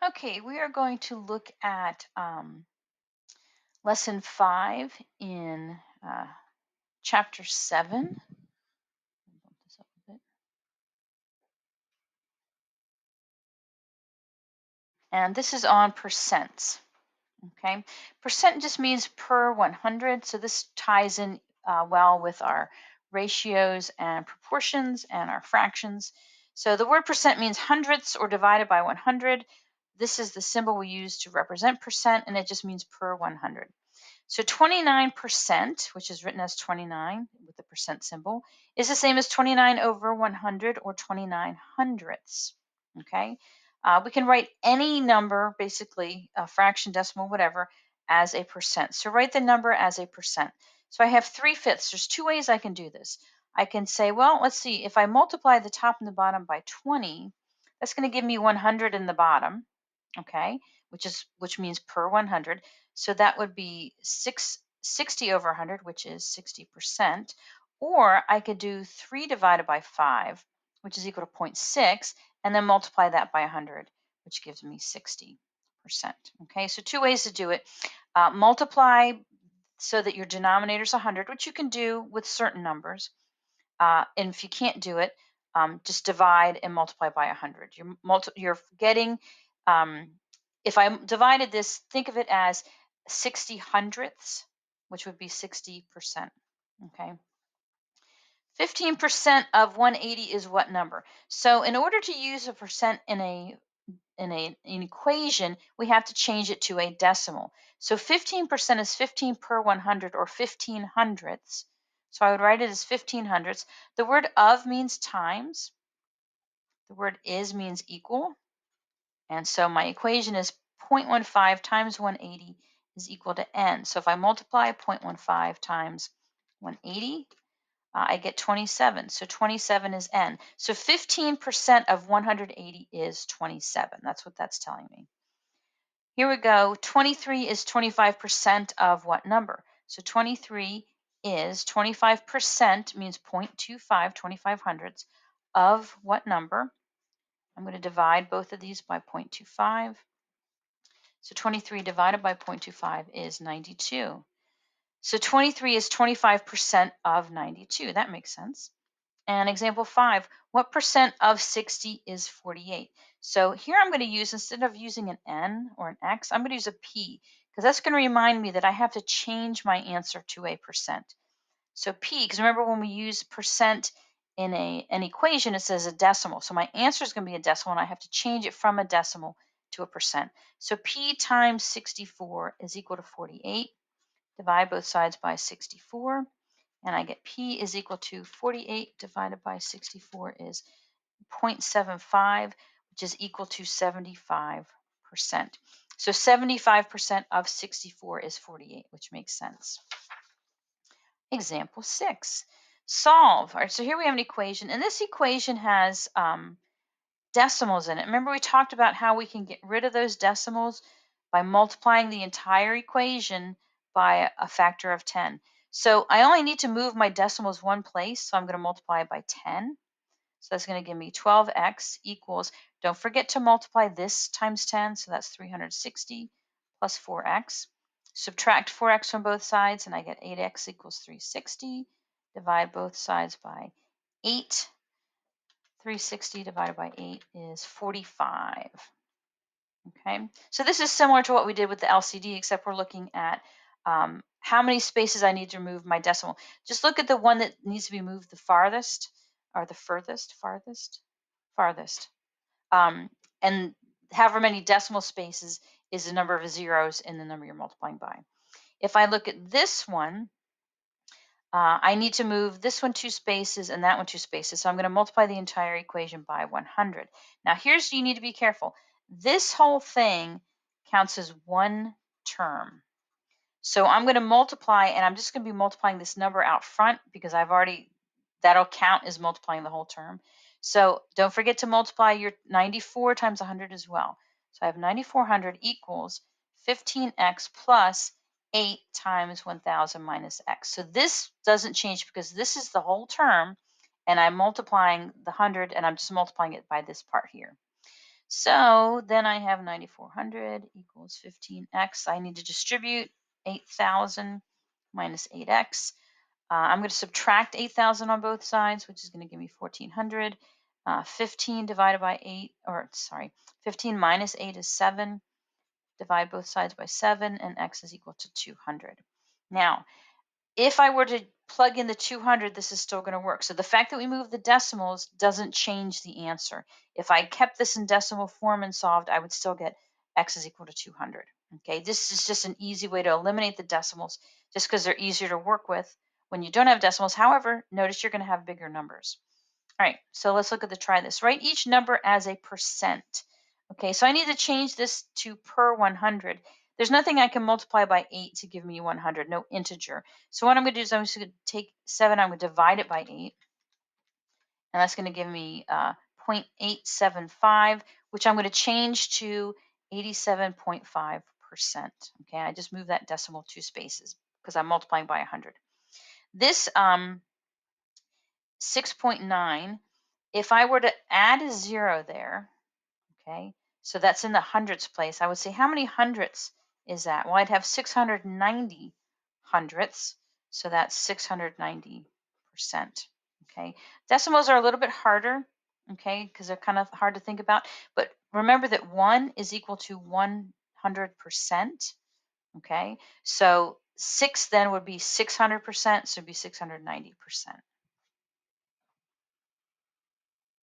Okay, we are going to look at lesson 5 in chapter 7. Bump this up a bit. And this is on percents. Okay, percent just means per 100, so this ties in well with our ratios and proportions and our fractions. So the word percent means hundredths or divided by 100. This is the symbol we use to represent percent, and it just means per 100. So 29%, which is written as 29 with the percent symbol, is the same as 29 over 100 or 29 hundredths. Okay, we can write any number, basically a fraction, decimal, whatever, as a percent. So write the number as a percent. So I have 3/5. There's two ways I can do this. I can say, well, let's see, if I multiply the top and the bottom by 20, that's going to give me 100 in the bottom, okay, which means per 100. So that would be 60 over 100, which is 60%. Or I could do 3 divided by 5, which is equal to 0.6, and then multiply that by 100, which gives me 60%. Okay, so two ways to do it. Multiply so that your denominator is 100, which you can do with certain numbers. And if you can't do it, just divide and multiply by 100. You're getting, if I divided this, think of it as 60 hundredths, which would be 60%. Okay. 15% of 180 is what number? So in order to use a percent in an equation, we have to change it to a decimal. So 15% is 15 per 100 or 15 hundredths. So I would write it as 15 hundredths. The word of means times. The word is means equal. And so my equation is 0.15 times 180 is equal to n. So if I multiply 0.15 times 180, I get 27. So 27 is n. So 15% of 180 is 27. That's what that's telling me. Here we go. 23 is 25% of what number? So 23 is 25%, means 0.25, 25 hundredths, of what number? I'm going to divide both of these by 0.25. So 23 divided by 0.25 is 92. So 23 is 25% of 92. That makes sense. And example 5, what percent of 60 is 48? So here I'm going to use, instead of using an n or an x, I'm going to use a p, because that's going to remind me that I have to change my answer to a percent. So p, because remember when we use percent in an equation, it says a decimal. So my answer is going to be a decimal, and I have to change it from a decimal to a percent. So p times 64 is equal to 48. Divide both sides by 64. And I get p is equal to 48 divided by 64 is 0.75, which is equal to 75%. So 75% of 64 is 48, which makes sense. Example 6, solve. All right, so here we have an equation, and this equation has decimals in it. Remember we talked about how we can get rid of those decimals by multiplying the entire equation by a factor of 10. So I only need to move my decimals one place, so I'm going to multiply by 10. So that's going to give me 12x equals, don't forget to multiply this times 10, so that's 360 plus 4x. Subtract 4x from both sides, and I get 8x equals 360. Divide both sides by 8. 360 divided by 8 is 45. Okay, so this is similar to what we did with the LCD, except we're looking at how many spaces I need to remove my decimal. Just look at the one that needs to be moved the farthest, or the farthest. And however many decimal spaces is the number of zeros in the number you're multiplying by. If I look at this one, I need to move this one 2 spaces and that one 2 spaces. So I'm going to multiply the entire equation by 100. Now here's, you need to be careful. This whole thing counts as one term. So I'm going to multiply, and I'm just going to be multiplying this number out front because I've already, that'll count as multiplying the whole term. So don't forget to multiply your 94 times 100 as well. So I have 9400 equals 15x plus 8 times 1000 minus x. So this doesn't change because this is the whole term, and I'm multiplying the 100, and I'm just multiplying it by this part here. So then I have 9,400 equals 15x. I need to distribute 8,000 minus 8x. I'm going to subtract 8,000 on both sides, which is going to give me 1,400. 15 divided by 8, or sorry, 15 minus 8 is 7. Divide both sides by 7, and x is equal to 200. Now, if I were to plug in the 200, this is still going to work. So the fact that we moved the decimals doesn't change the answer. If I kept this in decimal form and solved, I would still get x is equal to 200. Okay, this is just an easy way to eliminate the decimals just because they're easier to work with when you don't have decimals. However, notice you're going to have bigger numbers. All right, so let's look at the try this. Write each number as a percent. Okay, so I need to change this to per 100. There's nothing I can multiply by 8 to give me 100, no integer. So what I'm going to do is I'm just going to take 7, I'm going to divide it by 8, and that's going to give me 0.875, which I'm going to change to 87.5%. Okay, I just moved that decimal 2 spaces because I'm multiplying by 100. This 6.9, if I were to add a 0 there, okay, so that's in the hundredths place, I would say how many hundredths is that? Well, I'd have 690 hundredths, so that's 690%. Okay, decimals are a little bit harder, okay, because they're kind of hard to think about, but remember that 1 is equal to 100%. Okay, so 6 then would be 600%, so it'd be 690%.